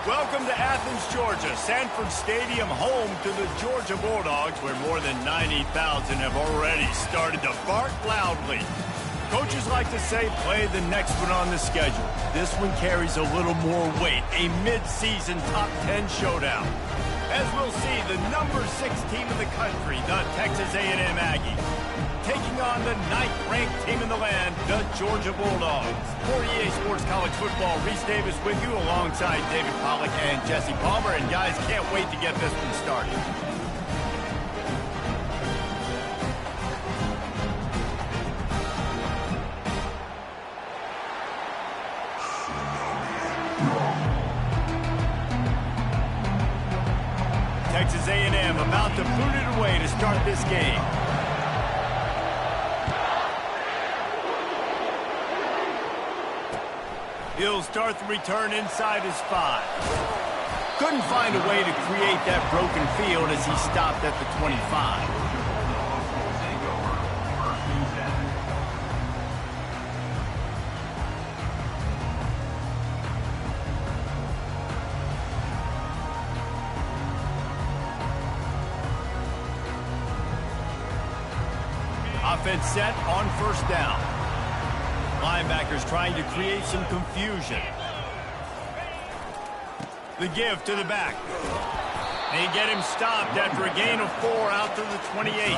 Welcome to Athens, Georgia, Sanford Stadium, home to the Georgia Bulldogs, where more than 90,000 have already started to bark loudly. Coaches like to say, play the next one on the schedule. This one carries a little more weight, a mid-season top 10 showdown. As we'll see, the number 6 team in the country, the Texas A&M Aggies, taking on the 9th-ranked team in the land, the Georgia Bulldogs. For EA Sports College Football, Reese Davis with you alongside David Pollack and Jesse Palmer. And guys, can't wait to get this one started. Texas A&M about to boot it away to start this game. He'll start the return inside his 5. Couldn't find a way to create that broken field as he stopped at the 25. Offense set on first down. Linebackers trying to create some confusion. The give to the back. They get him stopped after a gain of 4 out to the 28.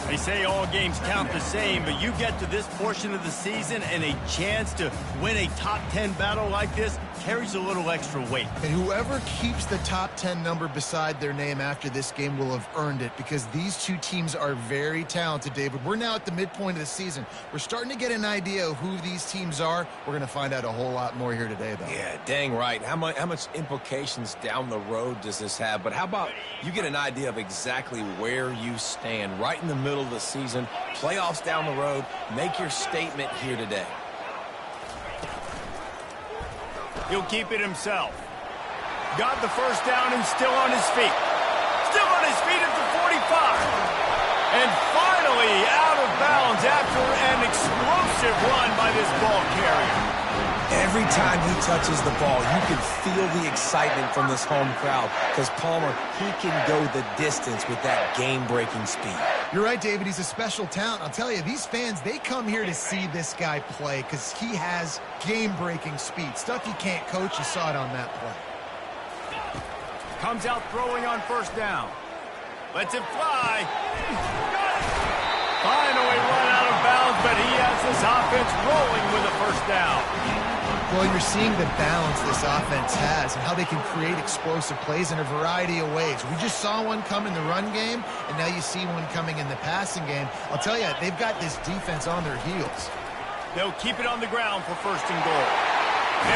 They say all games count the same, but you get to this portion of the season and a chance to win a top 10 battle like this carries a little extra weight. And whoever keeps the top 10 number beside their name after this game will have earned it, because these two teams are very talented, David. We're now at the midpoint of the season. We're starting to get an idea of who these teams are. We're going to find out a whole lot more here today, though. Yeah, dang right. How much implications down the road does this have? But how about you get an idea of exactly where you stand right in the middle of the season, playoffs down the road, make your statement here today. He'll keep it himself. Got the first down and still on his feet. Still on his feet at the 45. And finally out of bounds after an explosive run by this ball carrier. Every time he touches the ball, you can feel the excitement from this home crowd, because Palmer, he can go the distance with that game-breaking speed. You're right, David. He's a special talent. I'll tell you, these fans, they come here to see this guy play because he has game-breaking speed. Stuff you can't coach. You saw it on that play. Comes out throwing on first down. Lets it fly. Finally run out of bounds, but he has this offense rolling with a first down. Well, you're seeing the balance this offense has and how they can create explosive plays in a variety of ways. We just saw one come in the run game, and now you see one coming in the passing game. I'll tell you, they've got this defense on their heels. They'll keep it on the ground for first and goal.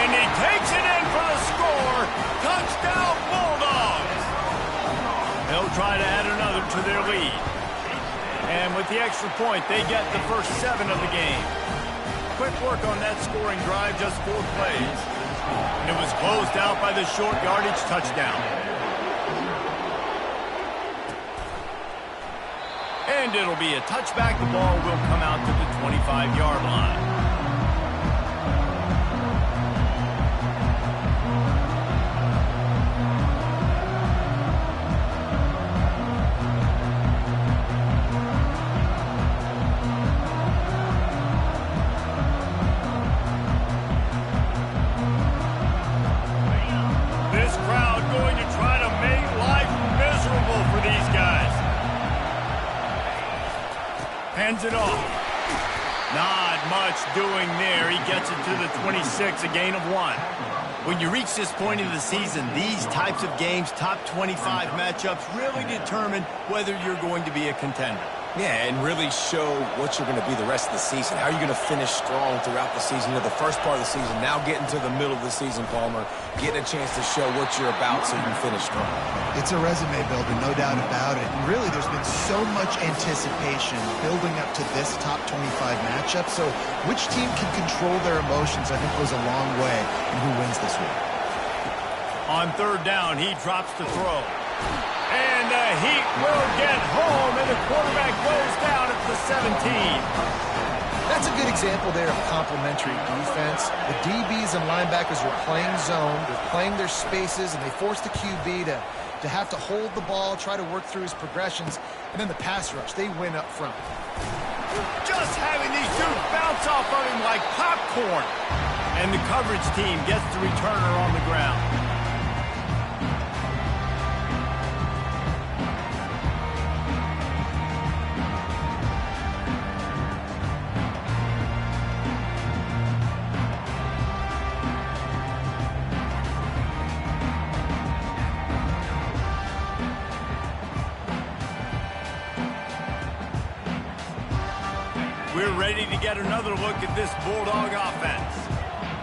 And he takes it in for the score. Touchdown, Bulldogs! They'll try to add another to their lead. And with the extra point, they get the first 7 of the game. Quick work on that scoring drive, just 4 plays. And it was closed out by the short yardage touchdown. And it'll be a touchback. The ball will come out to the 25-yard line. Hands it off. Not much doing there. He gets it to the 26, a gain of 1. When you reach this point in the season, these types of games, top 25 matchups, really determine whether you're going to be a contender. Yeah, and really show what you're going to be the rest of the season. How are you going to finish strong throughout the season? The first part of the season, now getting to the middle of the season, Palmer, getting a chance to show what you're about so you can finish strong. It's a resume builder, no doubt about it. And really, there's been so much anticipation building up to this top 25 matchup. So which team can control their emotions, I think, goes a long way in who wins this week. On third down, he drops the throw. And the Heat will get home, and the quarterback goes down at the 17. That's a good example there of complementary defense. The DBs and linebackers were playing zone, they're playing their spaces, and they forced the QB to have to hold the ball, try to work through his progressions, and then the pass rush, they win up front. Just having these dudes bounce off of him like popcorn. And the coverage team gets the returner on the ground. We're ready to get another look at this Bulldog offense.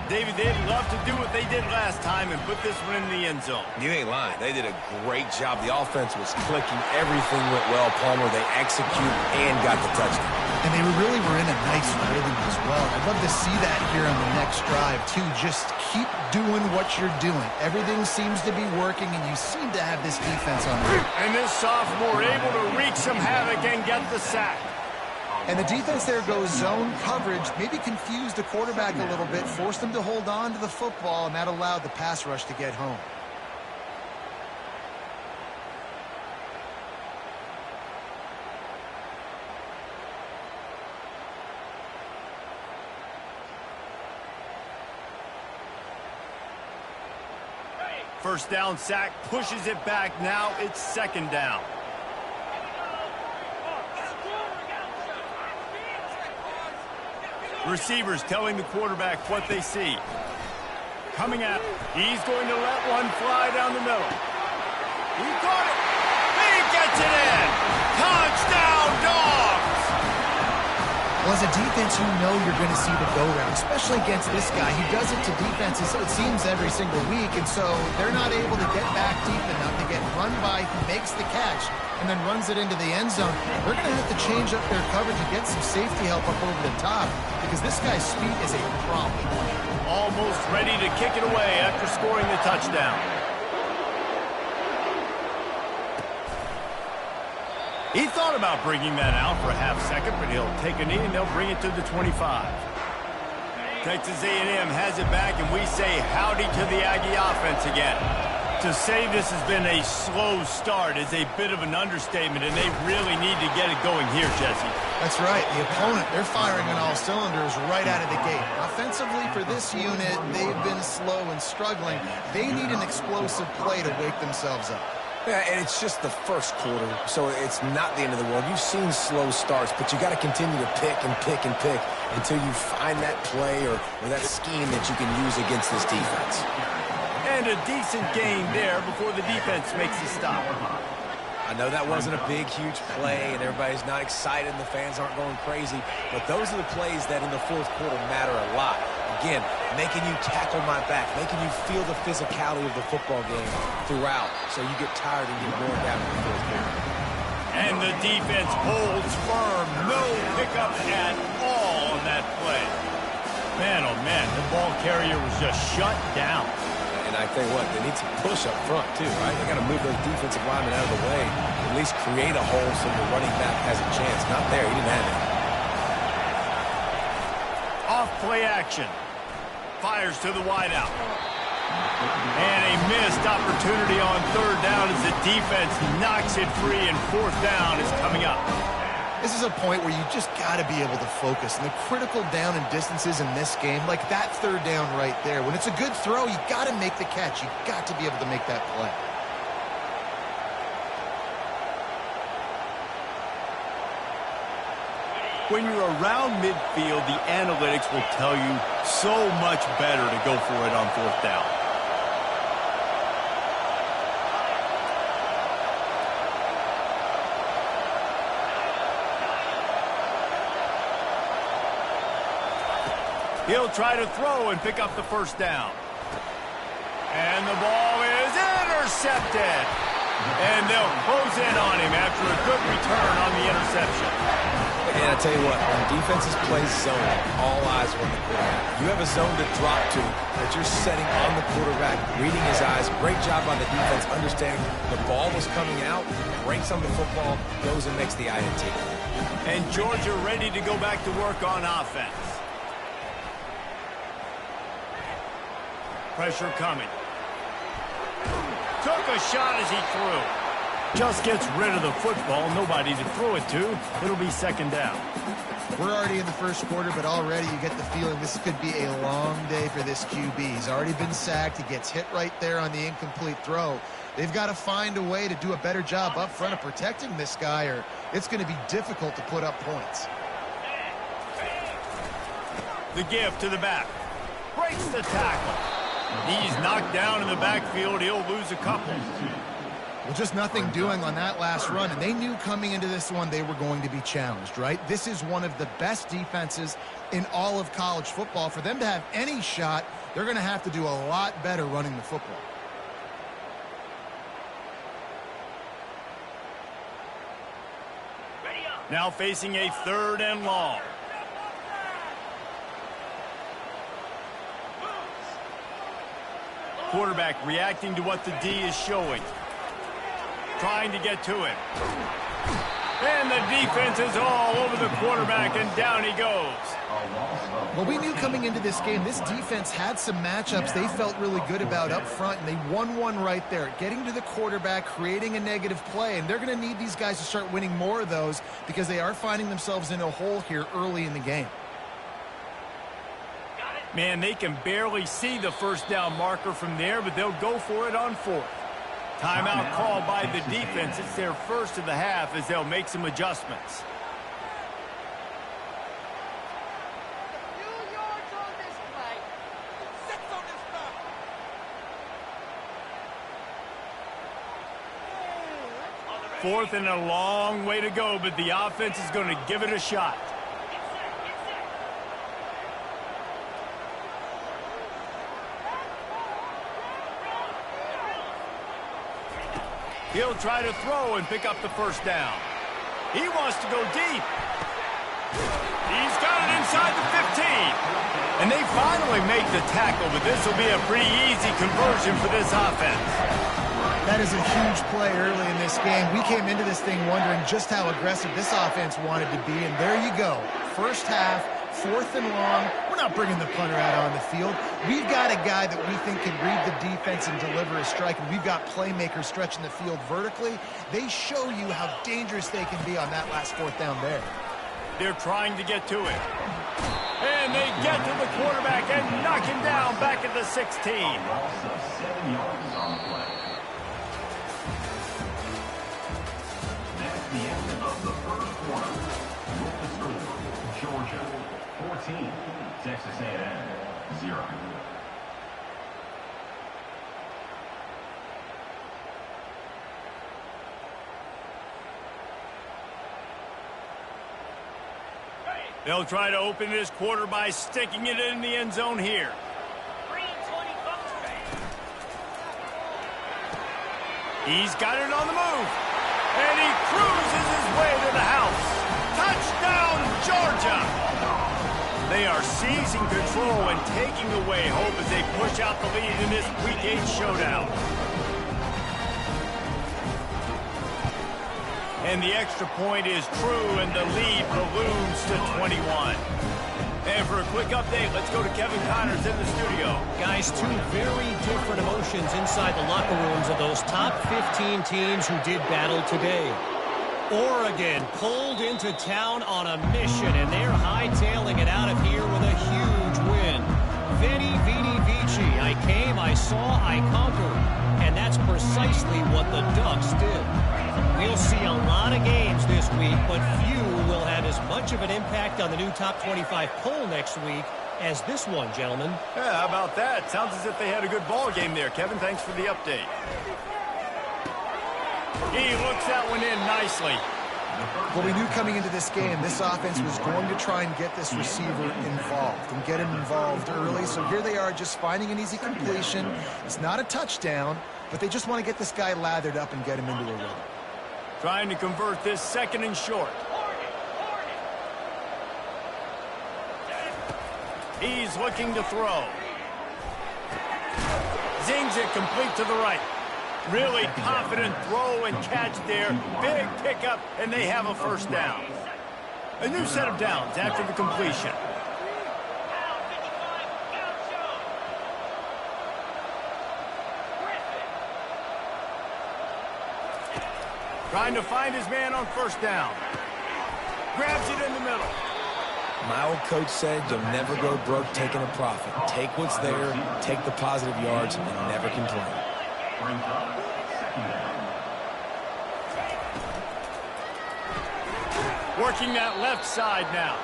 David, they'd love to do what they did last time and put this one in the end zone. You ain't lying. They did a great job. The offense was clicking. Everything went well, Palmer. They executed and got the touchdown. And they really were in a nice rhythm as well. I'd love to see that here on the next drive, too. Just keep doing what you're doing. Everything seems to be working, and you seem to have this defense on the. And this sophomore able to wreak some havoc and get the sack. And the defense there goes zone coverage, maybe confused the quarterback a little bit, forced him to hold on to the football, and that allowed the pass rush to get home. First down sack pushes it back. Now it's second down. Receivers telling the quarterback what they see. Coming out. He's going to let one fly down the middle. He caught it. He gets it in. Touchdown, Dogs! Well, as a defense, you know you're going to see the go-round, especially against this guy. He does it to defenses, it seems, every single week, and so they're not able to get back deep enough to get run by. He makes the catch and then runs it into the end zone. They're going to have to change up their coverage and get some safety help up over the top because this guy's speed is a problem. Almost ready to kick it away after scoring the touchdown. He thought about bringing that out for a half second, but he'll take a knee and they'll bring it to the 25. Texas A&M has it back, and we say howdy to the Aggie offense again. To say this has been a slow start is a bit of an understatement, and they really need to get it going here, Jesse. That's right. The opponent, they're firing on all cylinders right out of the gate. Offensively for this unit, they've been slow and struggling. They need an explosive play to wake themselves up. Yeah, and it's just the first quarter, so it's not the end of the world. You've seen slow starts, but you got to continue to pick and pick and pick until you find that play or that scheme that you can use against this defense. And a decent gain there before the defense makes the stop. I know that wasn't a big, huge play, and everybody's not excited and the fans aren't going crazy, but those are the plays that in the fourth quarter matter a lot. Again, making you tackle my back, making you feel the physicality of the football game throughout, so you get tired and get worn down in the fourth quarter. And the defense holds firm. No pickup at all on that play. Man, oh man, the ball carrier was just shut down. And I tell you what, they need some push up front too, right? They got to move those defensive linemen out of the way, at least create a hole so the running back has a chance. Not there, he didn't have it. Off play action. Fires to the wideout. And a missed opportunity on third down as the defense knocks it free, and fourth down is coming up. This is a point where you just got to be able to focus. And the critical down and distances in this game, like that third down right there, when it's a good throw, you got to make the catch. You got to be able to make that play. When you're around midfield, the analytics will tell you so much better to go for it on fourth down. He'll try to throw and pick up the first down. And the ball is intercepted. And they'll close in on him after a good return on the interception. And I tell you what, when defenses play zone, all eyes are on the quarterback. You have a zone to drop to that you're setting on the quarterback, reading his eyes. Great job by the defense, understanding the ball was coming out, breaks on the football, goes and makes the INT. And Georgia ready to go back to work on offense. Pressure coming. Took a shot as he threw. Just gets rid of the football. Nobody to throw it to. It'll be second down. We're already in the first quarter, but already you get the feeling this could be a long day for this QB. He's already been sacked. He gets hit right there on the incomplete throw. They've got to find a way to do a better job up front of protecting this guy, or it's going to be difficult to put up points. The give to the back. Breaks the tackle. He's knocked down in the backfield. He'll lose a couple. Well, just nothing doing on that last run, and they knew coming into this one they were going to be challenged, right? This is one of the best defenses in all of college football. For them to have any shot, they're going to have to do a lot better running the football. Now facing a 3rd and long. Quarterback reacting to what the D is showing. Trying to get to him. And the defense is all over the quarterback, and down he goes. Well, we knew coming into this game, this defense had some matchups they felt really good about up front, and they won one right there. Getting to the quarterback, creating a negative play, and they're going to need these guys to start winning more of those because they are finding themselves in a hole here early in the game. Man, they can barely see the first down marker from there, but they'll go for it on 4th. Timeout called by the defense. It's their first of the half as they'll make some adjustments. Fourth and a long way to go, but the offense is going to give it a shot. He'll try to throw and pick up the first down. He wants to go deep. He's got it inside the 15. And they finally make the tackle, but this will be a pretty easy conversion for this offense. That is a huge play early in this game. We came into this thing wondering just how aggressive this offense wanted to be, and there you go. First half, 4th and long. We're not bringing the punter out on the field. We've got a guy that we think can read the defense and deliver a strike, and we've got playmakers stretching the field vertically. They show you how dangerous they can be on that last 4th down there. They're trying to get to it. And they get to the quarterback and knock him down back at the 16. Georgia 14, Texas A&M 0. They'll try to open this quarter by sticking it in the end zone here. He's got it on the move. And he cruises his way to the house. Touchdown, Georgia! They are seizing control and taking away hope as they push out the lead in this Week 8 showdown. And the extra point is true, and the lead balloons to 21. And for a quick update, let's go to Kevin Connors in the studio. Guys, 2 very different emotions inside the locker rooms of those top 15 teams who did battle today. Oregon pulled into town on a mission, and they're hightailing it out of here with a huge win. Veni, Vidi, Vici. I came, I saw, I conquered. And that's precisely what the Ducks did. We'll see a lot of games this week, but few will have as much of an impact on the new top 25 poll next week as this one, gentlemen. Yeah, how about that? Sounds as if they had a good ball game there. Kevin, thanks for the update. He looks that one in nicely. Well, we knew coming into this game, this offense was going to try and get this receiver involved and get him involved early. So here they are just finding an easy completion. It's not a touchdown, but they just want to get this guy lathered up and get him into a rhythm. Trying to convert this 2nd and short. He's looking to throw. Zings it complete to the right. Really confident throw and catch there. Big pickup, and they have a first down. A new set of downs after the completion. Trying to find his man on first down. Grabs it in the middle. My old coach said you'll never go broke taking a profit. Take what's there, take the positive yards, and never complain. Working that left side now.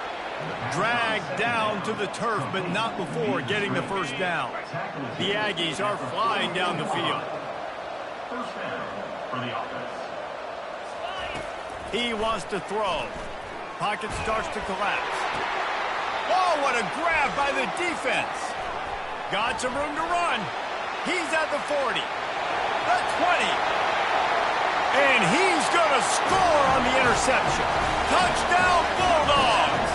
Dragged down to the turf, but not before getting the first down. The Aggies are flying down the field. First down for the offense. He wants to throw. Pocket starts to collapse. Oh, what a grab by the defense. Got some room to run. He's at the 40. The 20. And he's going to score on the interception. Touchdown, Bulldogs.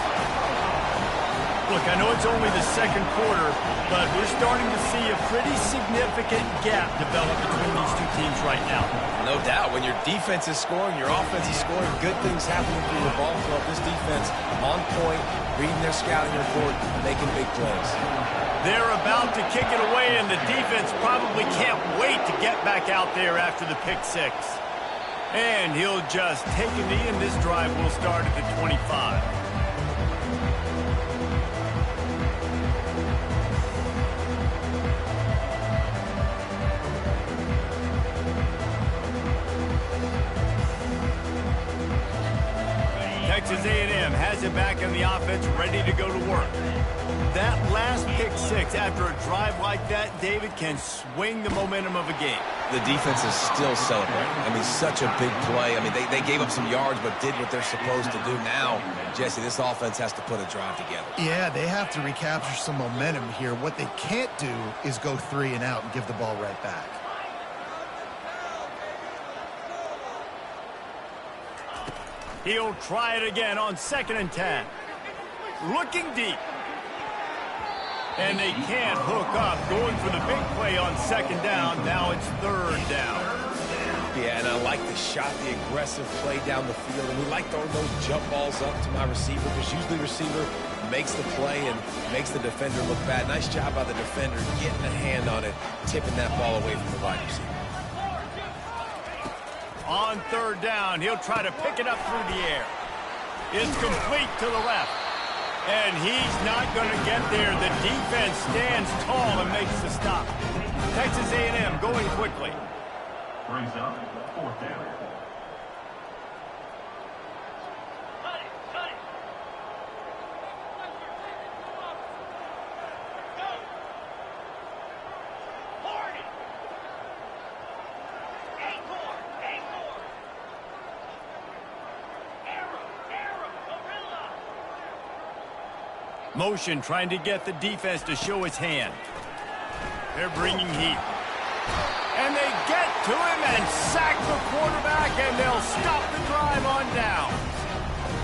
Look, I know it's only the second quarter, but we're starting to see a pretty significant gap develop between these two teams right now. No doubt. When your defense is scoring, your offense is scoring, good things happening for your ball club. This defense on point, reading their scouting report, making big plays. They're about to kick it away, and the defense probably can't wait to get back out there after the pick six. And he'll just take a knee, and this drive will start at the 25. Texas A&M has it back in the offense, ready to go to work. That last pick six after a drive like that, David, can swing the momentum of a game. The defense is still celebrating. I mean, such a big play. I mean, they gave up some yards but did what they're supposed to do. Now, Jesse, this offense has to put a drive together. Yeah, they have to recapture some momentum here. What they can't do is go 3 and out and give the ball right back. He'll try it again on 2nd and 10. Looking deep. And they can't hook up. Going for the big play on 2nd down. Now it's 3rd down. Yeah, and I like the shot, the aggressive play down the field. And we like throwing those jump balls up to my receiver because usually the receiver makes the play and makes the defender look bad. Nice job by the defender getting a hand on it, tipping that ball away from the wide receiver. On 3rd down, he'll try to pick it up through the air. It's complete to the left. And he's not going to get there. The defense stands tall and makes the stop. Texas A&M going quickly. Brings up 4th down. Motion trying to get the defense to show its hand. They're bringing heat. And they get to him and sack the quarterback, and they'll stop the drive on down.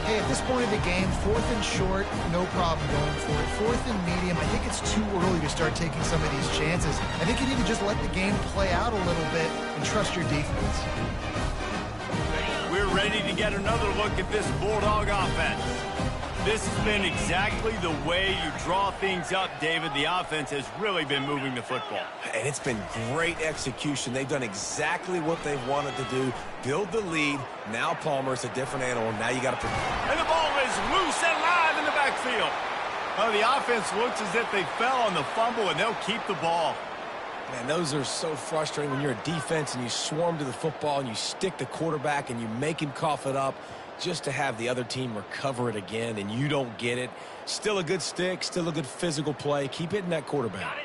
Hey, at this point of the game, 4th and short, no problem going for it. 4th and medium, I think it's too early to start taking some of these chances. I think you need to just let the game play out a little bit and trust your defense. We're ready to get another look at this Bulldog offense. This has been exactly the way you draw things up, David. The offense has really been moving the football. And it's been great execution. They've done exactly what they've wanted to do. Build the lead. Now Palmer's a different animal. Now you got to... And the ball is loose and live in the backfield. Oh, the offense looks as if they fell on the fumble, and they'll keep the ball. Man, those are so frustrating when you're a defense and you swarm to the football and you stick the quarterback and you make him cough it up. Just to have the other team recover it again and you don't get it. Still a good stick, still a good physical play. Keep hitting that quarterback.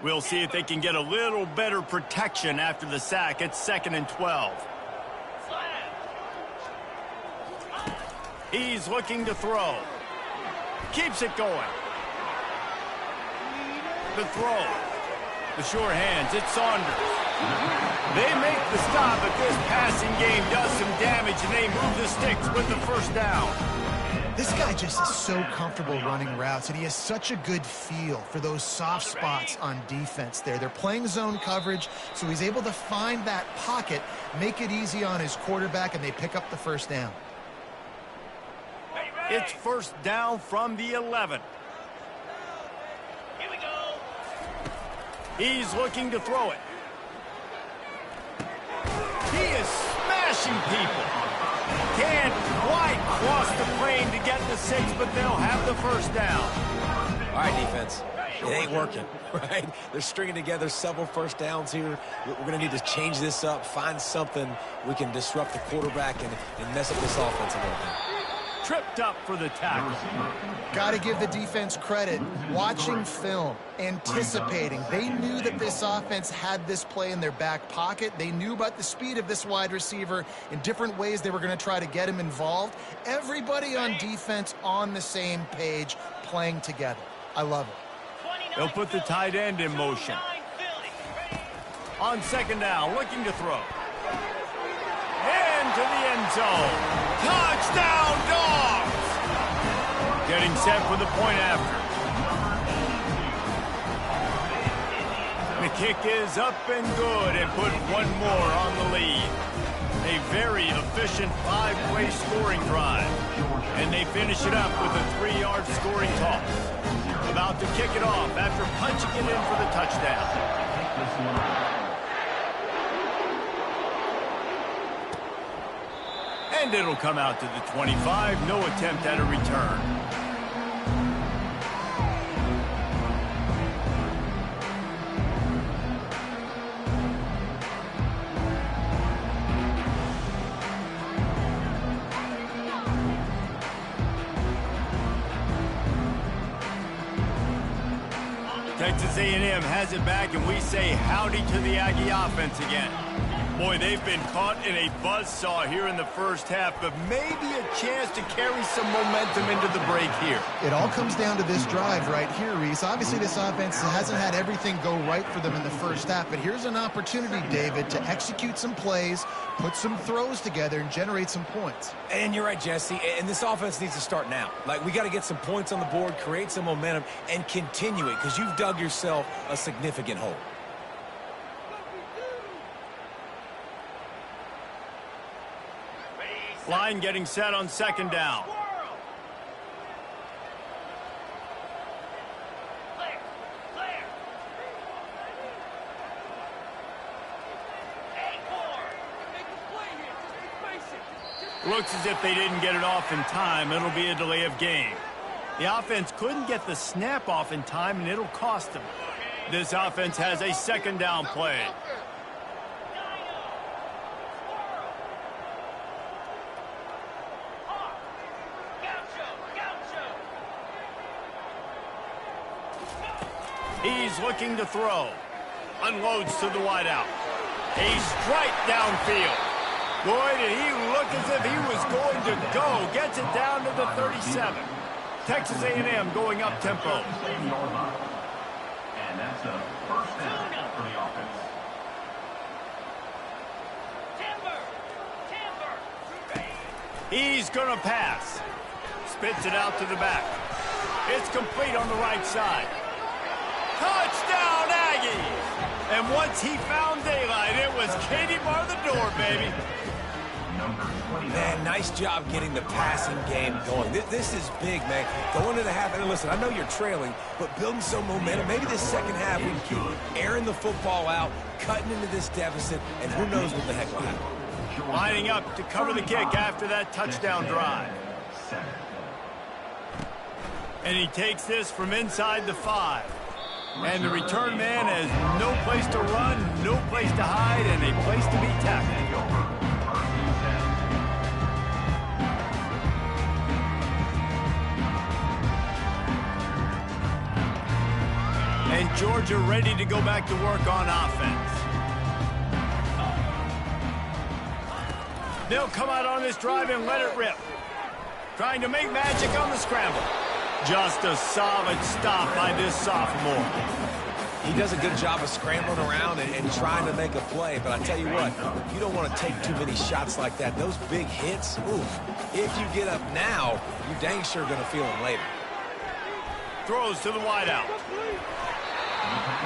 We'll see if they can get a little better protection after the sack. It's 2nd and 12. He's looking to throw. Keeps it going. The throw. The sure hands. It's Saunders. They make the stop, but this passing game does some damage, and they move the sticks with the first down. This guy just is so comfortable running routes, and he has such a good feel for those soft spots on defense there. They're playing zone coverage, so he's able to find that pocket, make it easy on his quarterback, and they pick up the first down. It's first down from the 11. Here we go. He's looking to throw it. He is smashing people. Can't quite cross the plane to get the 6, but they'll have the first down. All right, defense. It ain't working, right? They're stringing together several first downs here. We're going to need to change this up, find something we can disrupt the quarterback and mess up this offense a little bit. Tripped up for the tackle. Got to give the defense credit. Watching film, anticipating. They knew that this offense had this play in their back pocket. They knew about the speed of this wide receiver in different ways they were going to try to get him involved. Everybody on defense on the same page, playing together. I love it. They'll put the tight end in motion. On second down, looking to throw. Into the end zone. Touchdown, Dogs! Getting set for the point after. The kick is up and good and put one more on the lead. A very efficient 5-play scoring drive. And they finish it up with a 3-yard scoring toss. About to kick it off after punching it in for the touchdown. And it'll come out to the 25. No attempt at a return. Texas A&M has it back, and we say howdy to the Aggie offense again. Boy, they've been caught in a buzzsaw here in the first half, but maybe a chance to carry some momentum into the break here. It all comes down to this drive right here, Reese. Obviously, this offense hasn't had everything go right for them in the first half, but here's an opportunity, David, to execute some plays, put some throws together, and generate some points. And you're right, Jesse, and this offense needs to start now. Like, we got to get some points on the board, create some momentum, and continue it, because you've dug yourself a significant hole. Line getting set on second down. Looks as if they didn't get it off in time. It'll be a delay of game. The offense couldn't get the snap off in time, and it'll cost them. This offense has a second down play. He's looking to throw. Unloads to the wideout. A strike downfield. Boy, did he look as if he was going to go. Gets it down to the 37. Texas A&M going up tempo. And that's a first down for the offense. He's going to pass. Spits it out to the back. It's complete on the right side. Touchdown, Aggies! And once he found daylight, it was Katie bar the door, baby. Man, nice job getting the passing game going. This is big, man. Going to the half, and listen, I know you're trailing, but building some momentum. Maybe this second half we can keep airing the football out, cutting into this deficit, and who knows what the heck will happen. Lining up to cover the kick after that touchdown drive. And he takes this from inside the 5. And the return man has no place to run, no place to hide, and a place to be tackled. And Georgia ready to go back to work on offense. They'll come out on this drive and let it rip. Trying to make magic on the scramble. Just a solid stop by this sophomore. He does a good job of scrambling around and trying to make a play, but I tell you what, you don't want to take too many shots like that. Those big hits, oof. If you get up now, you dang sure going to feel them later. Throws to the wideout.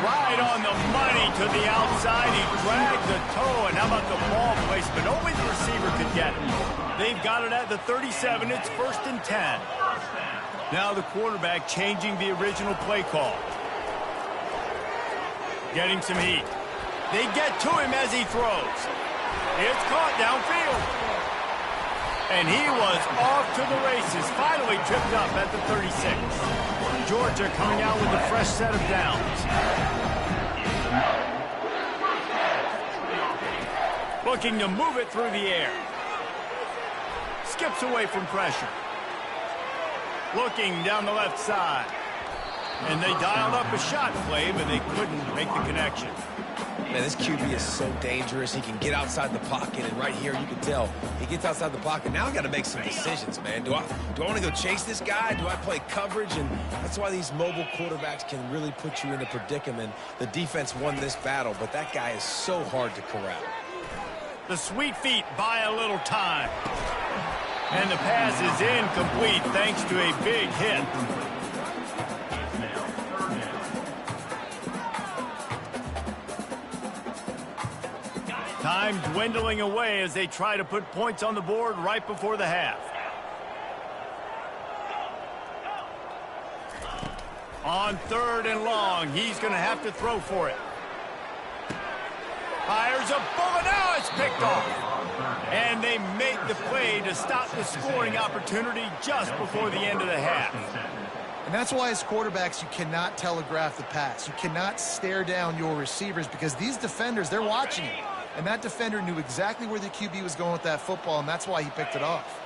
Right on the money to the outside. He dragged the toe, and how about the ball placement? Only the receiver could get it. They've got it at the 37. It's 1st and 10. Now the quarterback changing the original play call. Getting some heat. They get to him as he throws. It's caught downfield. And he was off to the races. Finally tripped up at the 36. Georgia coming out with a fresh set of downs. Looking to move it through the air. Skips away from pressure. Looking down the left side. And they dialed up a shot, Flav, and they couldn't make the connection. Man, this QB is so dangerous. He can get outside the pocket, and right here you can tell he gets outside the pocket. Now I got to make some decisions, man. Do I want to go chase this guy? Do I play coverage? And that's why these mobile quarterbacks can really put you in a predicament. The defense won this battle, but that guy is so hard to corral. The sweet feet buy a little time. And the pass is incomplete thanks to a big hit. Time dwindling away as they try to put points on the board right before the half. On 3rd and long, he's going to have to throw for it. Fires a bullet. Now it's picked off. And they make the play to stop the scoring opportunity just before the end of the half. And that's why as quarterbacks, you cannot telegraph the pass. You cannot stare down your receivers because these defenders, they're watching you. And that defender knew exactly where the QB was going with that football, and that's why he picked it off.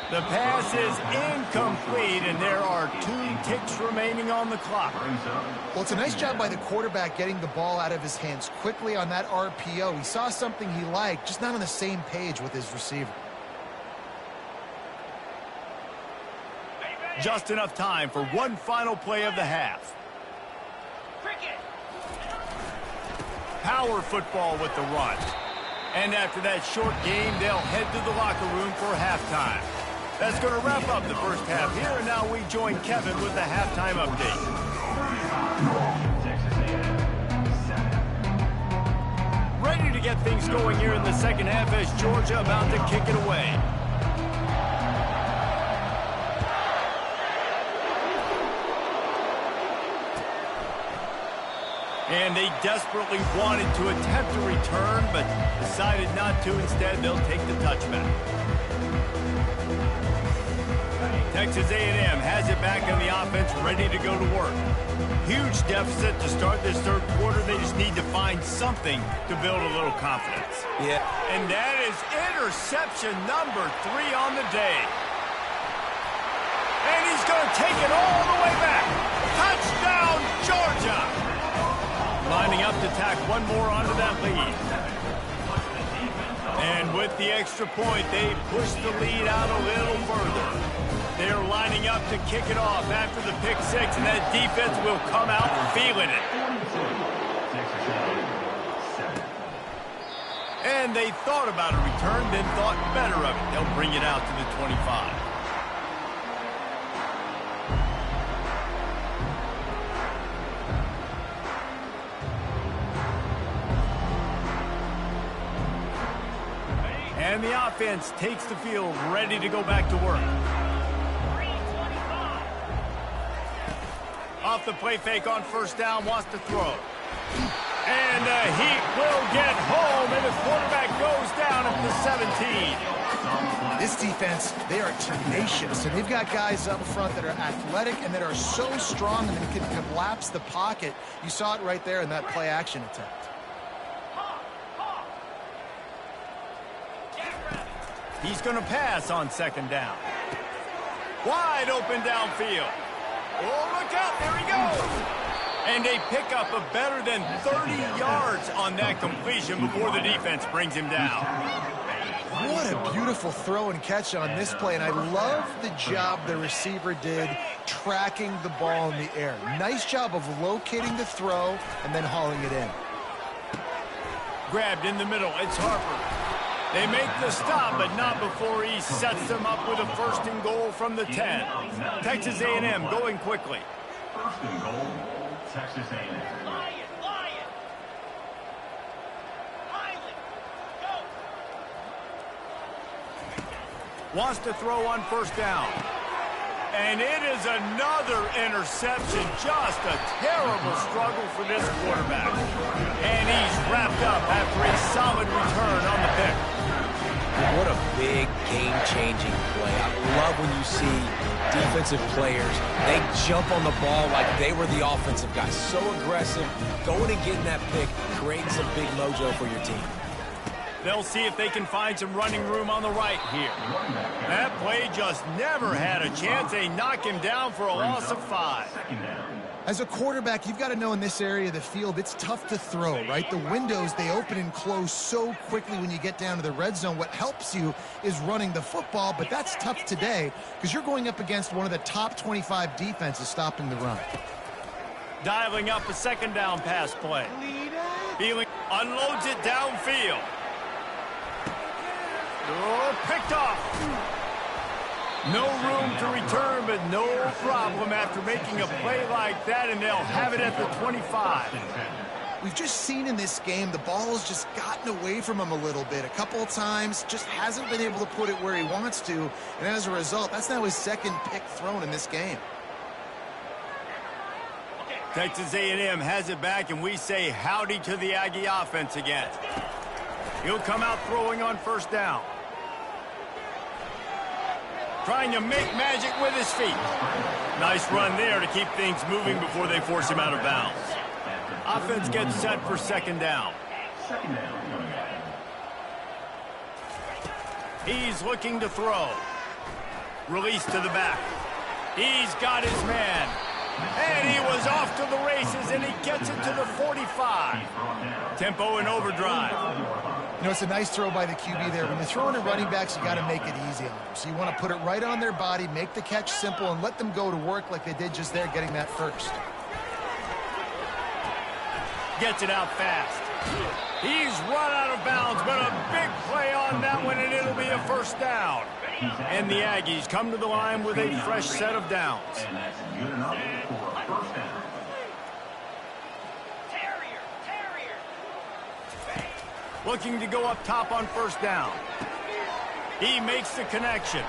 The pass is incomplete, and there are 2 ticks remaining on the clock. Well, it's a nice job by the quarterback getting the ball out of his hands quickly on that RPO. He saw something he liked, just not on the same page with his receiver. Just enough time for one final play of the half. Power football with the run. And after that short game, they'll head to the locker room for halftime. That's going to wrap up the first half here, and now we join Kevin with the halftime update. Ready to get things going here in the second half as Georgia about to kick it away. And they desperately wanted to attempt a return, but decided not to. Instead, they'll take the touchback. Texas A&M has it back on the offense, ready to go to work. Huge deficit to start this third quarter. They just need to find something to build a little confidence. Yeah. And that is interception number 3 on the day. And he's going to take it all the way back. Touchdown, Georgia! Lining up to tack one more onto that lead. And with the extra point, they push the lead out a little further. They're lining up to kick it off after the pick 6, and that defense will come out feeling it. And they thought about a return, then thought better of it. They'll bring it out to the 25. And the offense takes the field, ready to go back to work. Off the play fake on first down, wants to throw. And he will get home, and the quarterback goes down at the 17. This defense, they are tenacious, and they've got guys up front that are athletic and that are so strong and that can collapse the pocket. You saw it right there in that play-action attempt. He's going to pass on second down. Wide open downfield. Oh, look out, there he goes. And they pick up a better than 30 yards on that completion before the defense brings him down. What a beautiful throw and catch on this play, and I love the job the receiver did tracking the ball in the air. Nice job of locating the throw and then hauling it in. Grabbed in the middle, it's Harper. They make the stop, but not before he sets them up with a first and goal from the 10. Texas A&M going quickly. First and goal, Texas A&M. Wants to throw on first down. And it is another interception. Just a terrible struggle for this quarterback. And he's wrapped up after a solid return on the pick. What a big game-changing play. I love when you see defensive players, they jump on the ball like they were the offensive guys. So aggressive, going and getting that pick, creating some big mojo for your team. They'll see if they can find some running room on the right here. That play just never had a chance. They knock him down for a loss of 5. As a quarterback, you've got to know in this area of the field, it's tough to throw, right? The windows, they open and close so quickly when you get down to the red zone. What helps you is running the football, but that's tough today because you're going up against one of the top 25 defenses stopping the run. Dialing up a second down pass play. Feeling unloads it downfield. Oh, picked off. No room to return, but no problem after making a play like that, and they'll have it at the 25. We've just seen in this game the ball has just gotten away from him a little bit. A couple of times, just hasn't been able to put it where he wants to, and as a result, that's now his second pick thrown in this game. Texas A&M has it back, and we say howdy to the Aggie offense again. He'll come out throwing on first down. Trying to make magic with his feet. Nice run there to keep things moving before they force him out of bounds. Offense gets set for second down. He's looking to throw. Release to the back. He's got his man. And he was off to the races, and he gets it to the 45. Tempo and overdrive. You know, it's a nice throw by the QB there. When you're throwing at running backs, you got to make it easy on them. So you want to put it right on their body, make the catch simple, and let them go to work like they did just there, getting that first. Gets it out fast. He's run out of bounds, but a big play on that one, and it'll be a first down. And the Aggies come to the line with a fresh set of downs. And that's good enough for a first down. Looking to go up top on first down. He makes the connection.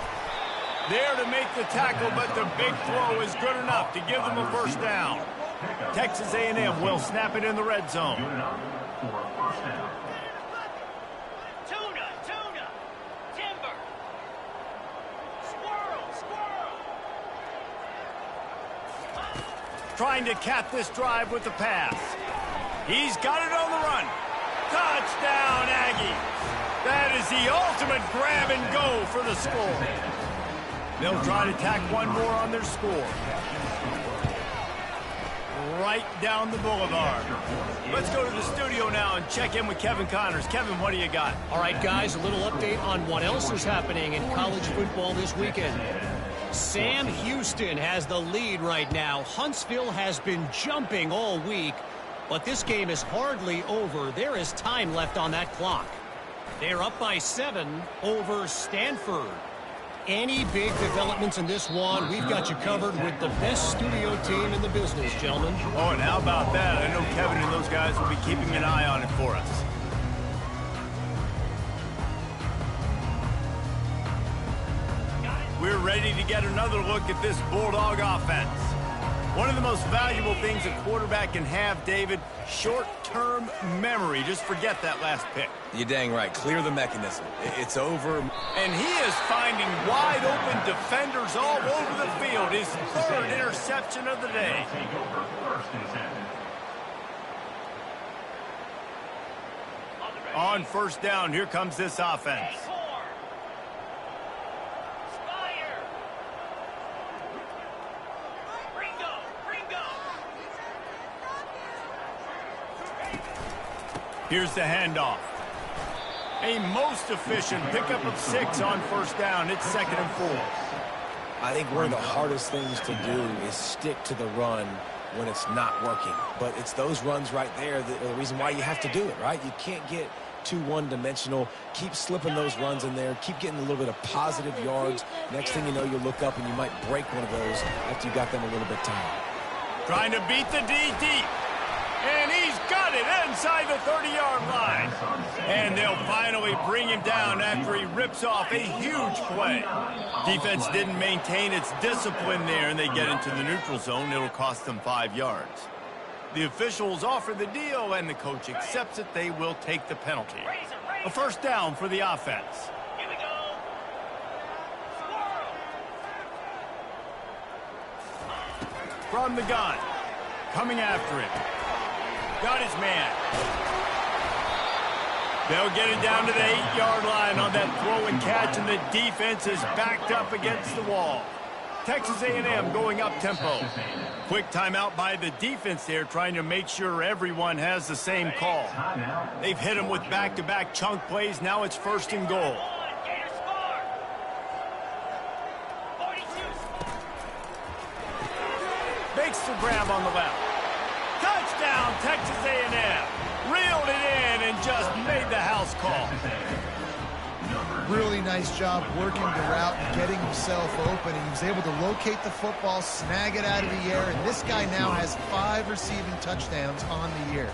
There to make the tackle, but the big throw is good enough to give them a first down. Texas A&M will snap it in the red zone. Good enough for a first down. Tuna, timber, squirrel. Trying to cap this drive with the pass. He's got it on the run. Touchdown, Aggie. That is the ultimate grab and go for the score. They'll try to tack one more on their score. Right down the boulevard. Let's go to the studio now and check in with Kevin Connors. Kevin, what do you got? All right, guys, a little update on what else is happening in college football this weekend. Sam Houston has the lead right now. Huntsville has been jumping all week. But this game is hardly over. There is time left on that clock. They're up by 7 over Stanford. Any big developments in this one, we've got you covered with the best studio team in the business, gentlemen. Oh, and how about that? I know Kevin and those guys will be keeping an eye on it for us. We're ready to get another look at this Bulldog offense. One of the most valuable things a quarterback can have, David, short-term memory. Just forget that last pick. You're dang right. Clear the mechanism. It's over. And he is finding wide-open defenders all over the field. His third interception of the day. Take over first and 10. On first down, here comes this offense. Here's the handoff. A most efficient pickup of 6 on first down. It's 2nd and 4. I think one of the hardest things to do is stick to the run when it's not working. But it's those runs right there that are the reason why you have to do it, right? You can't get too one-dimensional. Keep slipping those runs in there. Keep getting a little bit of positive yards. Next thing you know, you'll look up and you might break one of those after you got them a little bit tired. Trying to beat the D deep. And he's got it inside the 30-yard line. And they'll finally bring him down after he rips off a huge play. Defense didn't maintain its discipline there, and they get into the neutral zone. It'll cost them 5 yards. The officials offer the deal, and the coach accepts it. They will take the penalty. A first down for the offense. Here we go. From the gun. Coming after him. Got his man. They'll get it down to the 8-yard line on that throw and catch, and the defense is backed up against the wall. Texas A&M going up tempo. Quick timeout by the defense there, trying to make sure everyone has the same call. They've hit him with back-to-back chunk plays. Now it's first and goal. Gators score. 42. Makes the grab on the left. Touchdown, Texas A&M. Reeled it in and just made the house call. Really nice job working the route and getting himself open. And he was able to locate the football, snag it out of the air, and this guy now has 5 receiving touchdowns on the year.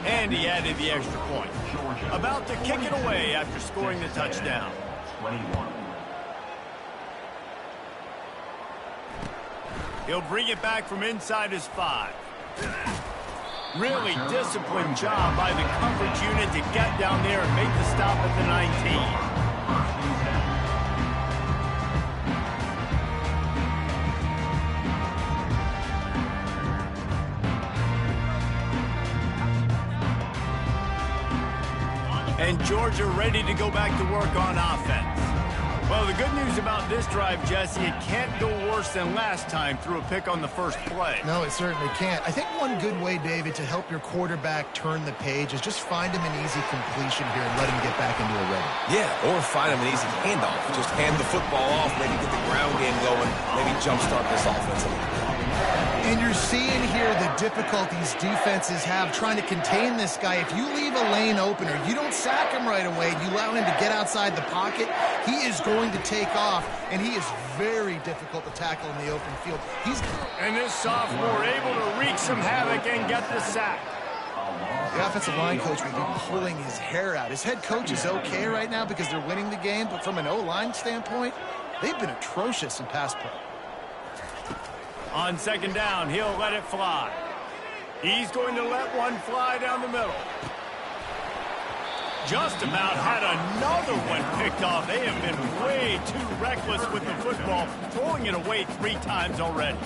And he added the extra point. About to kick it away after scoring the touchdown. 21. He'll bring it back from inside his 5. Really disciplined job by the coverage unit to get down there and make the stop at the 19. And Georgia ready to go back to work on offense. Well, the good news about this drive, Jesse, it can't go worse than last time through a pick on the first play. No, it certainly can't. I think one good way, David, to help your quarterback turn the page is just find him an easy completion here and let him get back into a rhythm. Yeah, or find him an easy handoff. Just hand the football off, maybe get the ground game going, maybe jumpstart this offense a little bit. And you're seeing here the difficulties defenses have trying to contain this guy. If you leave a lane open or you don't sack him right away, you allow him to get outside the pocket, he is going to take off, and he is very difficult to tackle in the open field. And this sophomore able to wreak some havoc and get the sack. The offensive line coach will be pulling his hair out. His head coach is okay right now because they're winning the game, but from an O-line standpoint, they've been atrocious in pass play. On second down, he'll let it fly. He's going to let one fly down the middle. Just about had another one picked off. They have been way too reckless with the football, throwing it away 3 times already.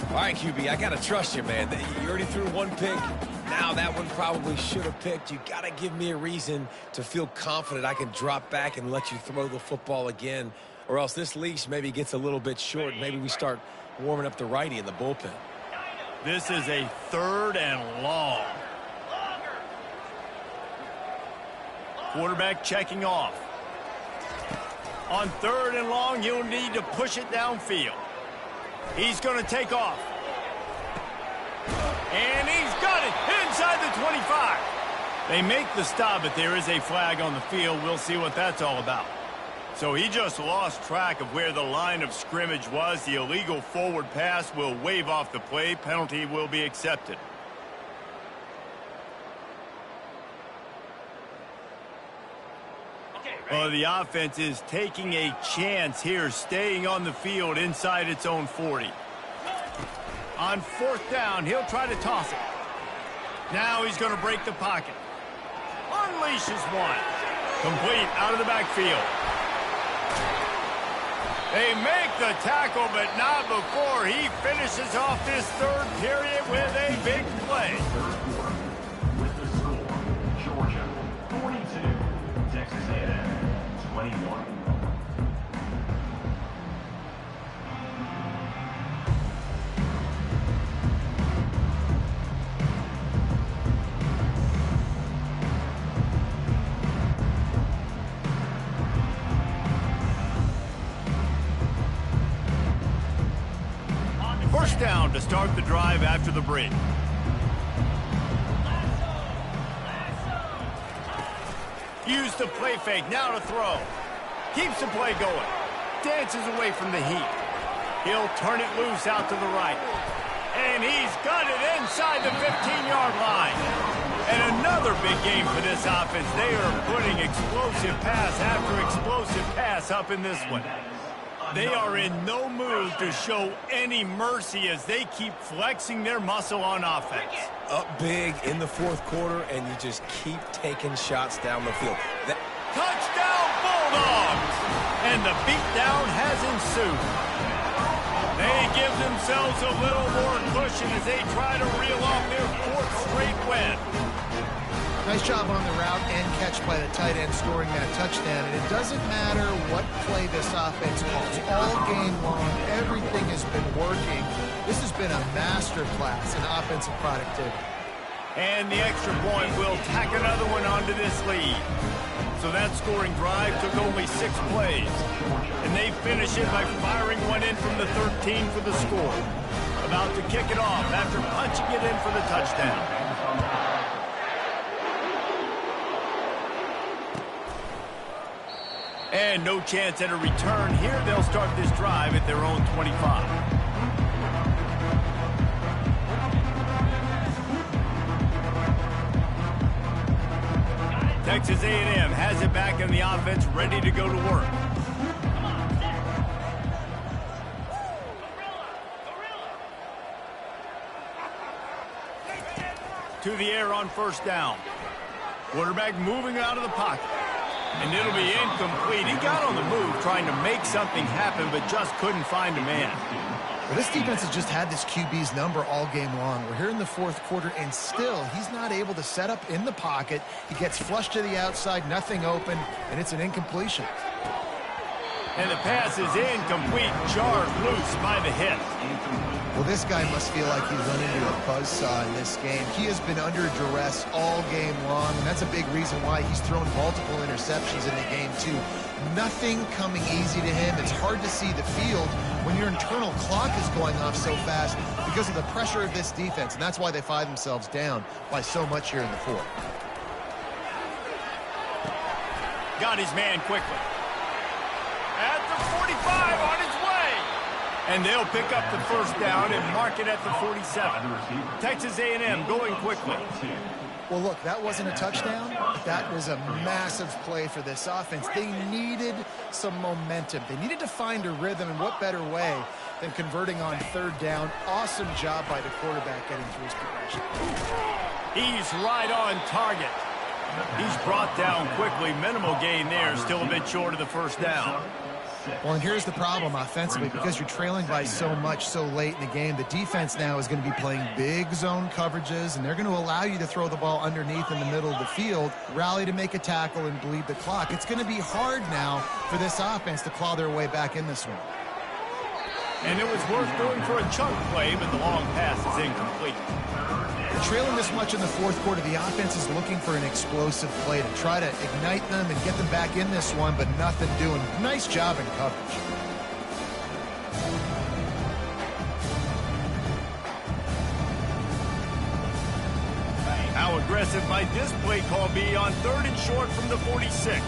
All right, QB, I got to trust you, man. You already threw one pick. Now that one probably should have picked. You got to give me a reason to feel confident I can drop back and let you throw the football again, or else this leash maybe gets a little bit short. Maybe we start warming up the righty in the bullpen. This is a 3rd and long. Quarterback checking off. On 3rd and long, you'll need to push it downfield. He's going to take off. And he's got it inside the 25. They make the stop, but there is a flag on the field. We'll see what that's all about. So he just lost track of where the line of scrimmage was. The illegal forward pass will wave off the play. Penalty will be accepted. Well, the offense is taking a chance here, staying on the field inside its own 40. On 4th down, he'll try to toss it. Now he's going to break the pocket. Unleashes one. Complete out of the backfield. They make the tackle, but not before he finishes off this 3rd period with a big play. With the score, Georgia 42, Texas A&M 21. First down to start the drive after the break. Use the play fake, now to throw. Keeps the play going. Dances away from the heat. He'll turn it loose out to the right. And he's got it inside the 15-yard line. And another big game for this offense. They are putting explosive pass after explosive pass up in this one. They are in no mood to show any mercy as they keep flexing their muscle on offense. Up big in the fourth quarter, and you just keep taking shots down the field. Touchdown, Bulldogs! And the beatdown has ensued. They give themselves a little more cushion as they try to reel off their fourth straight win. Nice job on the route and catch by the tight end scoring that touchdown. And it doesn't matter what play this offense calls. All game long, everything has been working. This has been a masterclass in offensive productivity. And the extra point will tack another one onto this lead. So that scoring drive took only 6 plays. And they finish it by firing one in from the 13 for the score. About to kick it off after punching it in for the touchdown. And no chance at a return here. They'll start this drive at their own 25. Texas A&M has it back in the offense, ready to go to work. To the air on first down. Quarterback moving out of the pocket. And it'll be incomplete. He got on the move trying to make something happen, but just couldn't find a man. Well, this defense has just had this QB's number all game long. We're here in the fourth quarter, and still he's not able to set up in the pocket. He gets flushed to the outside, nothing open, and it's an incompletion. And the pass is incomplete, jarred loose by the hit. Well, this guy must feel like he's run into a buzzsaw in this game. He has been under duress all game long, and that's a big reason why he's thrown multiple interceptions in the game, too. Nothing coming easy to him. It's hard to see the field when your internal clock is going off so fast because of the pressure of this defense, and that's why they find themselves down by so much here in the fourth. Got his man quickly. At the 45, on his way. And they'll pick up the first down and mark it at the 47. Texas A&M going quickly. Well, look, that wasn't a touchdown. That was a massive play for this offense. They needed some momentum. They needed to find a rhythm, and what better way than converting on third down. Awesome job by the quarterback getting through his progression. He's right on target. He's brought down quickly. Minimal gain there. Still a bit short of the first down. Well, and here's the problem offensively. Because you're trailing by so much so late in the game, the defense now is going to be playing big zone coverages, and they're going to allow you to throw the ball underneath in the middle of the field, rally to make a tackle, and bleed the clock. It's going to be hard now for this offense to claw their way back in this one. And it was worth doing for a chunk play, but the long pass is incomplete. Trailing this much in the fourth quarter, the offense is looking for an explosive play to try to ignite them and get them back in this one, but nothing doing. Nice job in coverage. How aggressive might this play call be on third and short from the 46?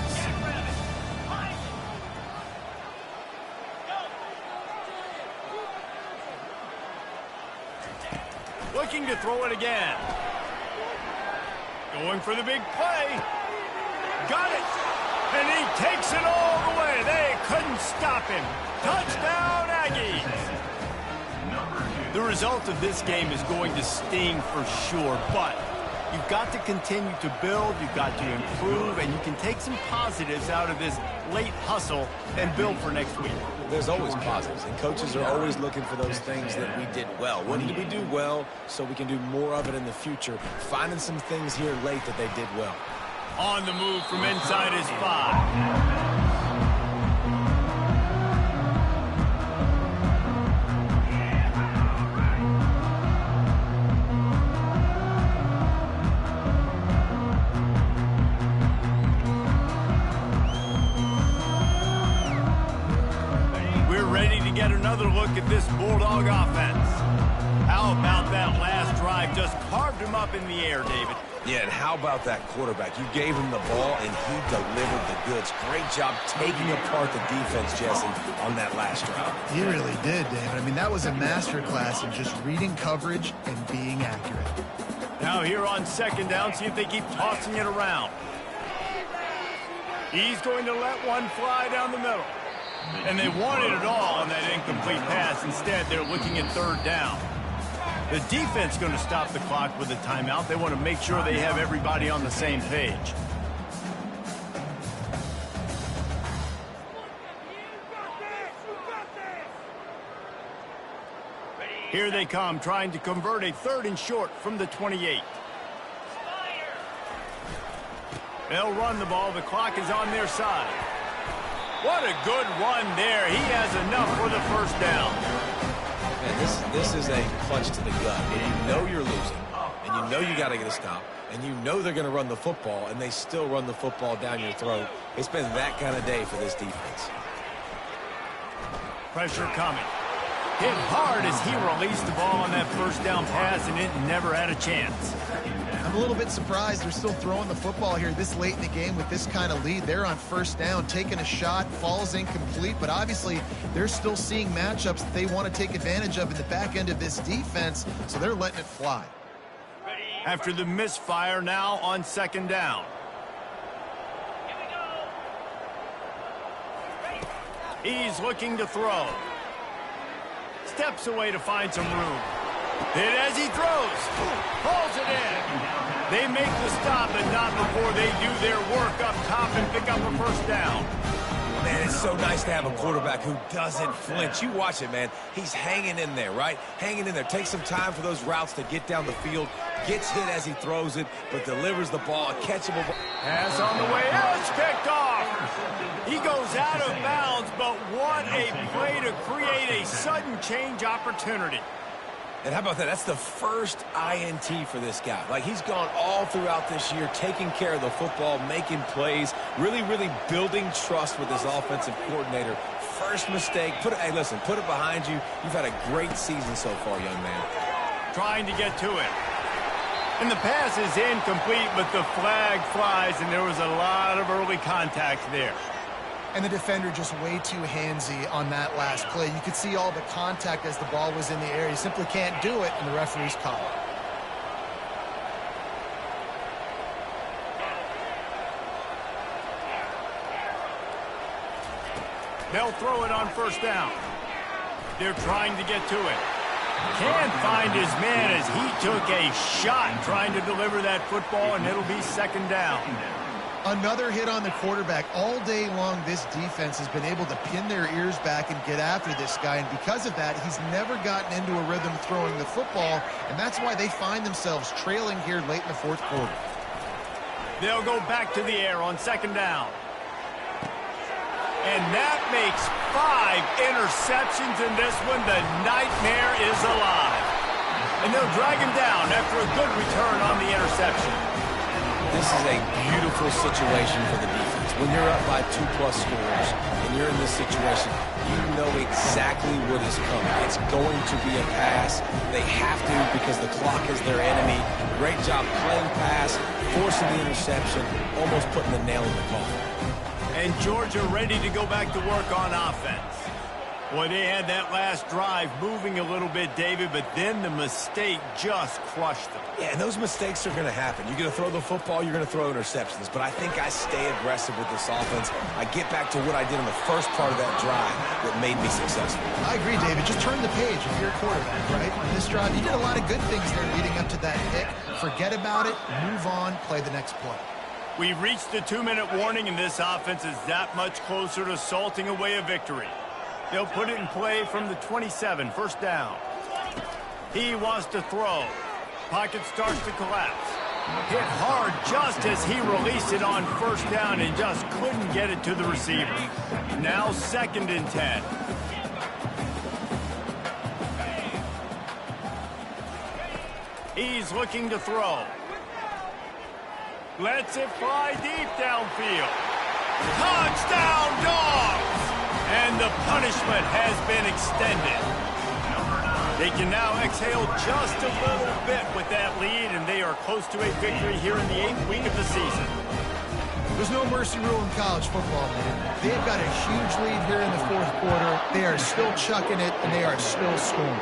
Looking to throw it again. Going for the big play. Got it. And he takes it all the way. They couldn't stop him. Touchdown, Aggies. The result of this game is going to sting for sure, but you've got to continue to build, you've got to improve, and you can take some positives out of this late hustle and build for next week. There's always positives, and coaches are always looking for those things that we did well. What did we do well so we can do more of it in the future? Finding some things here late that they did well. On the move from inside his 5. another look at this Bulldog offense. How about that last drive? Just carved him up in the air, David. Yeah, and how about that quarterback? You gave him the ball, and he delivered the goods. Great job taking apart the defense, Jesse, on that last drive. He really did, David. I mean, that was a masterclass in just reading coverage and being accurate. Now here on second down, see if they keep tossing it around. He's going to let one fly down the middle. And they wanted it all on that incomplete pass. Instead, they're looking at third down. The defense going to stop the clock with a timeout. They want to make sure they have everybody on the same page. Here they come, trying to convert a 3rd and short from the 28. They'll run the ball. The clock is on their side. What a good run there. He has enough for the first down. Man, this is a punch to the gut. And you know you're losing, and you know you got to get a stop, and you know they're going to run the football, and they still run the football down your throat. It's been that kind of day for this defense. Pressure coming. Hit hard as he released the ball on that first down pass, and it never had a chance. I'm a little bit surprised they're still throwing the football here this late in the game with this kind of lead. They're on first down, taking a shot, falls incomplete, but obviously they're still seeing matchups that they want to take advantage of in the back end of this defense, so they're letting it fly. After the misfire, now on second down. He's looking to throw. Steps away to find some room. Hit as he throws. Pulls it in. They make the stop, but not before they do their work up top and pick up a first down. Man, it's so nice to have a quarterback who doesn't flinch. You watch it, man. He's hanging in there, right? Hanging in there. Takes some time for those routes to get down the field. Gets hit as he throws it, but delivers the ball. A catchable ball. Pass on the way out. It's picked off. He goes out of bounds, but what a play to create a sudden change opportunity. And how about that? That's the first INT for this guy. Like, he's gone all throughout this year, taking care of the football, making plays, really building trust with his offensive coordinator. First mistake. Hey, listen, put it behind you. You've had a great season so far, young man. Trying to get to it. And the pass is incomplete, but the flag flies, and there was a lot of early contact there. And the defender just way too handsy on that last play. You could see all the contact as the ball was in the air. He simply can't do it, and the referee's call it. They'll throw it on first down. They're trying to get to it. Can't find his man as he took a shot trying to deliver that football, and it'll be second down. Another hit on the quarterback. All day long, this defense has been able to pin their ears back and get after this guy, and because of that, he's never gotten into a rhythm throwing the football, and that's why they find themselves trailing here late in the fourth quarter. They'll go back to the air on second down. And that makes 5 interceptions in this one. The nightmare is alive. And they'll drag him down after a good return on the interception. This is a beautiful situation for the defense. When you're up by 2+ scores and you're in this situation, you know exactly what is coming. It's going to be a pass. They have to because the clock is their enemy. Great job playing pass, forcing the interception, almost putting the nail in the coffin. And Georgia ready to go back to work on offense. Boy, they had that last drive moving a little bit, David, but then the mistake just crushed them. Yeah, and those mistakes are going to happen. You're going to throw the football, you're going to throw interceptions. But I think I stay aggressive with this offense. I get back to what I did in the first part of that drive that made me successful. I agree, David. Just turn the page if you're a quarterback, right? On this drive, you did a lot of good things there leading up to that pick. Forget about it, move on, play the next play. We've reached the 2-minute warning, and this offense is that much closer to salting away a victory. They'll put it in play from the 27, first down. He wants to throw. Pocket starts to collapse. Hit hard just as he released it on first down and just couldn't get it to the receiver. Now 2nd and 10. He's looking to throw. Lets it fly deep downfield. Touchdown, Dogs! And the punishment has been extended. They can now exhale just a little bit with that lead, and they are close to a victory here in the 8th week of the season. There's no mercy rule in college football, man. They've got a huge lead here in the 4th quarter. They are still chucking it, and they are still scoring.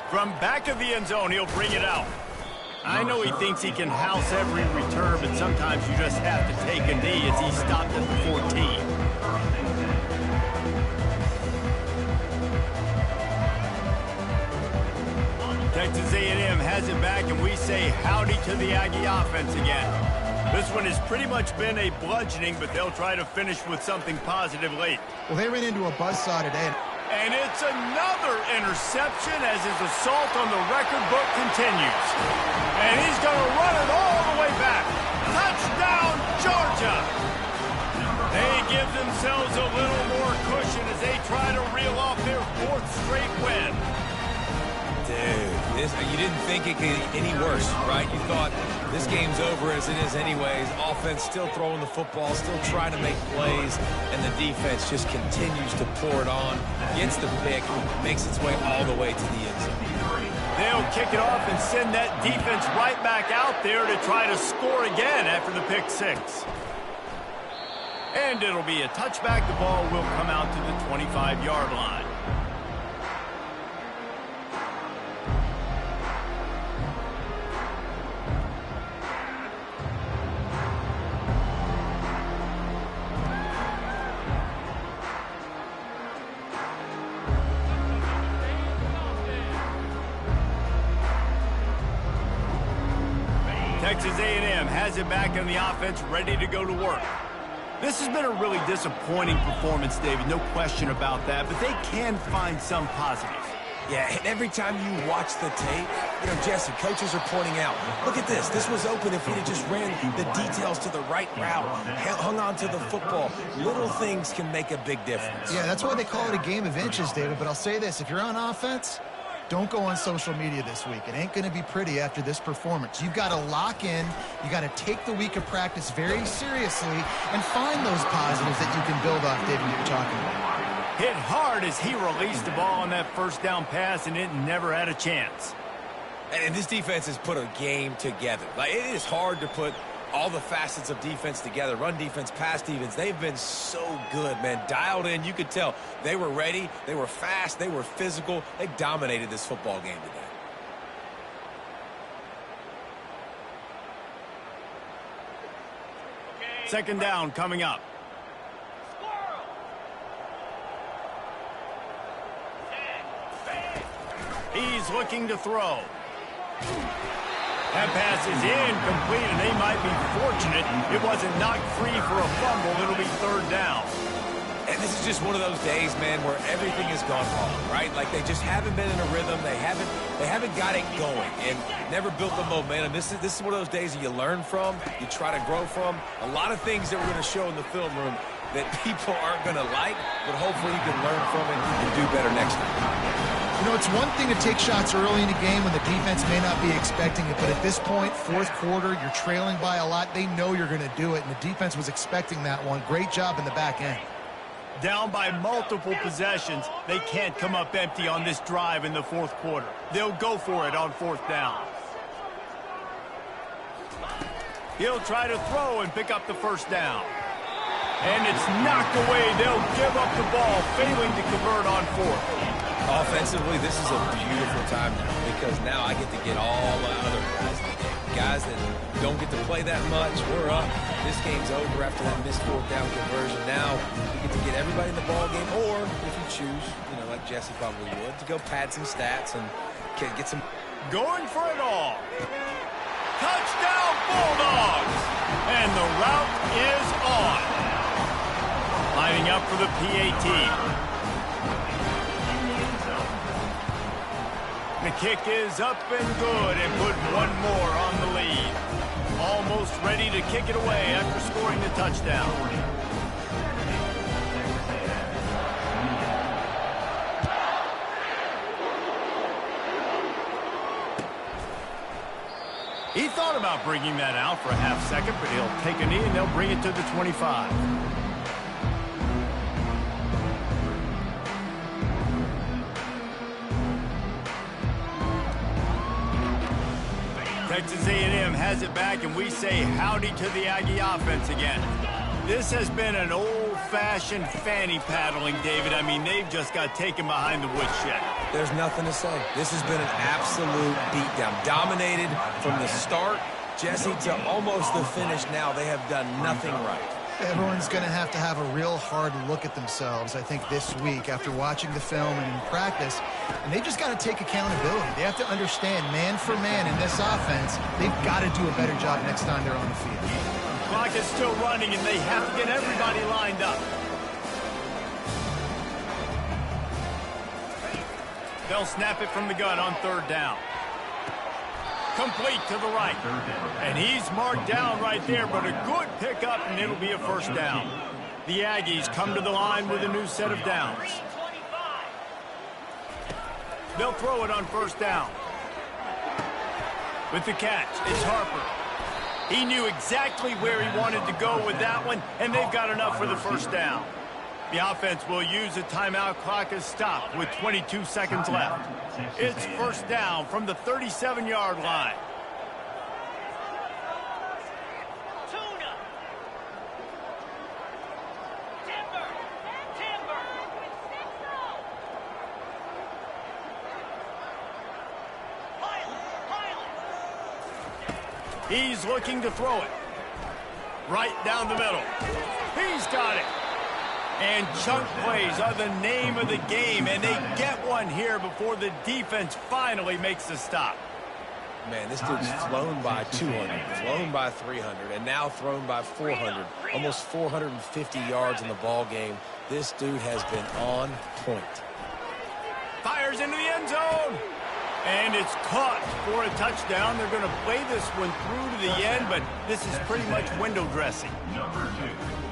From back of the end zone, he'll bring it out. I know he thinks he can house every return, but sometimes you just have to take a knee as he stopped at the 14. Texas A&M has it back, and we say howdy to the Aggie offense again. This one has pretty much been a bludgeoning, but they'll try to finish with something positive late. Well, they ran into a buzzsaw today. And it's another interception as his assault on the record book continues. And he's going to run it all the way back. Touchdown, Georgia! They give themselves a little more cushion as they try to reel off their 4th straight win. Dude, you didn't think it could get any worse, right? You thought this game's over as it is anyways. Offense still throwing the football, still trying to make plays, and the defense just continues to pour it on, gets the pick, makes its way all the way to the end zone. They'll kick it off and send that defense right back out there to try to score again after the pick 6. And it'll be a touchback. The ball will come out to the 25-yard line. Texas A&M has it back on the offense, ready to go to work. This has been a really disappointing performance, David, no question about that, but they can find some positives. Yeah, and every time you watch the tape, Jesse, coaches are pointing out, look at this. This was open if he'd have just ran the details to the right route, hung on to the football. Little things can make a big difference. Yeah, that's why they call it a game of inches, David, but I'll say this. If you're on offense, don't go on social media this week. It ain't going to be pretty after this performance. You've got to lock in. You got to take the week of practice very seriously and find those positives that you can build off, David, that you're talking about. Hit hard as he released the ball on that first down pass, and it never had a chance. And this defense has put a game together. Like, it is hard to put all the facets of defense together. Run defense, pass defense. They've been so good, man. Dialed in. You could tell they were ready. They were fast. They were physical. They dominated this football game today. Second down coming up. He's looking to throw. That pass is incomplete, and they might be fortunate it wasn't knocked free for a fumble. It'll be 3rd down. And this is just one of those days, man, where everything has gone wrong, right? Like, they just haven't been in a rhythm. They haven't got it going and never built the momentum. This is one of those days that you learn from, you try to grow from. A lot of things that we're going to show in the film room that people aren't going to like, but hopefully you can learn from it and do better next time. It's one thing to take shots early in a game when the defense may not be expecting it, but at this point, 4th quarter, you're trailing by a lot. They know you're going to do it, and the defense was expecting that one. Great job in the back end. Down by multiple possessions, they can't come up empty on this drive in the 4th quarter. They'll go for it on 4th down. He'll try to throw and pick up the first down. And it's knocked away. They'll give up the ball, failing to convert on 4th. Offensively, this is a beautiful time now because now I get to get all the other guys in the game. Guys that don't get to play that much, we're up. This game's over after that missed 4th down conversion. Now we get to get everybody in the ball game, or if you choose, like Jesse probably would, to go pad some stats and get some. Going for it all. Touchdown, Bulldogs! And the route is on. Lining up for the PAT. The kick is up and good and put one more on the lead. Almost ready to kick it away after scoring the touchdown. He thought about bringing that out for a half second, but he'll take a knee and they'll bring it to the 25. Texas A&M has it back, and we say howdy to the Aggie offense again. This has been an old-fashioned fanny paddling, David. I mean, they've just got taken behind the woodshed. There's nothing to say. This has been an absolute beatdown. Dominated from the start, Jesse, to almost the finish now. They have done nothing right. Everyone's going to have a real hard look at themselves, I think, this week after watching the film and in practice. And they just got to take accountability. They have to understand, man for man in this offense, they've got to do a better job next time they're on the field. Clock is still running, and they have to get everybody lined up. They'll snap it from the gun on 3rd down. Complete to the right. And he's marked down right there, but a good pickup, and it'll be a 1st down. The Aggies come to the line with a new set of downs. They'll throw it on 1st down. With the catch, it's Harper. He knew exactly where he wanted to go with that one, and they've got enough for the 1st down. The offense will use a timeout. Clock is stopped with 22 seconds left. It's 1st down from the 37-yard line. Tuna. Timber. Timber. Pilot. He's looking to throw it. Right down the middle. He's got it. And chunk plays are the name of the game, and they get one here before the defense finally makes the stop. Man, this dude's flown by 200, flown by 300, and now thrown by 400. Almost 450 yards in the ball game. This dude has been on point. Fires into the end zone. And it's caught for a touchdown. They're going to play this one through to the end, but this is pretty much window dressing.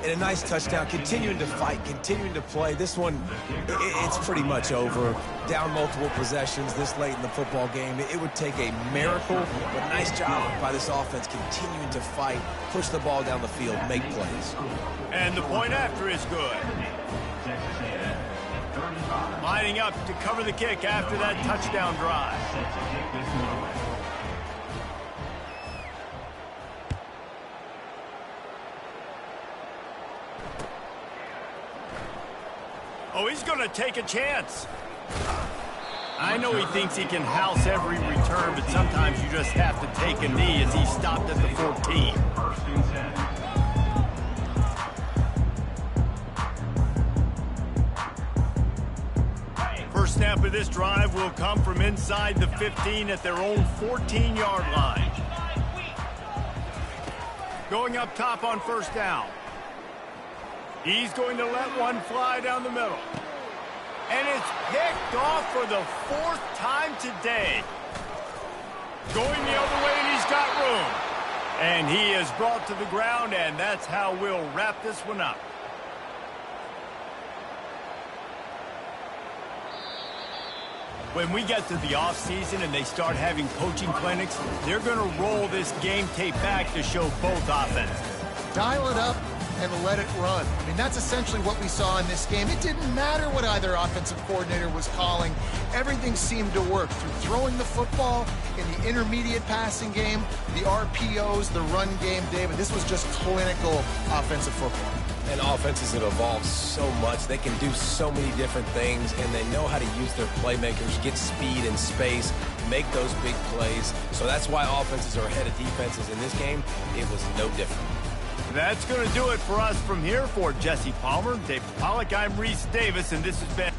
And a nice touchdown, continuing to fight, continuing to play. This one, it's pretty much over. Down multiple possessions this late in the football game. It would take a miracle, but nice job by this offense continuing to fight, push the ball down the field, make plays. And the point after is good. Lining up to cover the kick after that touchdown drive. Oh, he's going to take a chance. I know he thinks he can house every return, but sometimes you just have to take a knee as he stopped at the 14. First snap of this drive will come from inside the 15 at their own 14-yard line. Going up top on 1st down. He's going to let one fly down the middle. And it's picked off for the 4th time today. Going the other way, and he's got room. And he is brought to the ground, and that's how we'll wrap this one up. When we get to the offseason and they start having coaching clinics, they're going to roll this game tape back to show both offenses. Dial it up and let it run. I mean, that's essentially what we saw in this game. It didn't matter what either offensive coordinator was calling. Everything seemed to work through throwing the football in the intermediate passing game, the RPOs, the run game, David. This was just clinical offensive football. And offenses have evolved so much. They can do so many different things, and they know how to use their playmakers, get speed and space, make those big plays. So that's why offenses are ahead of defenses in this game. It was no different. That's going to do it for us from here. For Jesse Palmer, David Pollack, I'm Reese Davis, and this has been...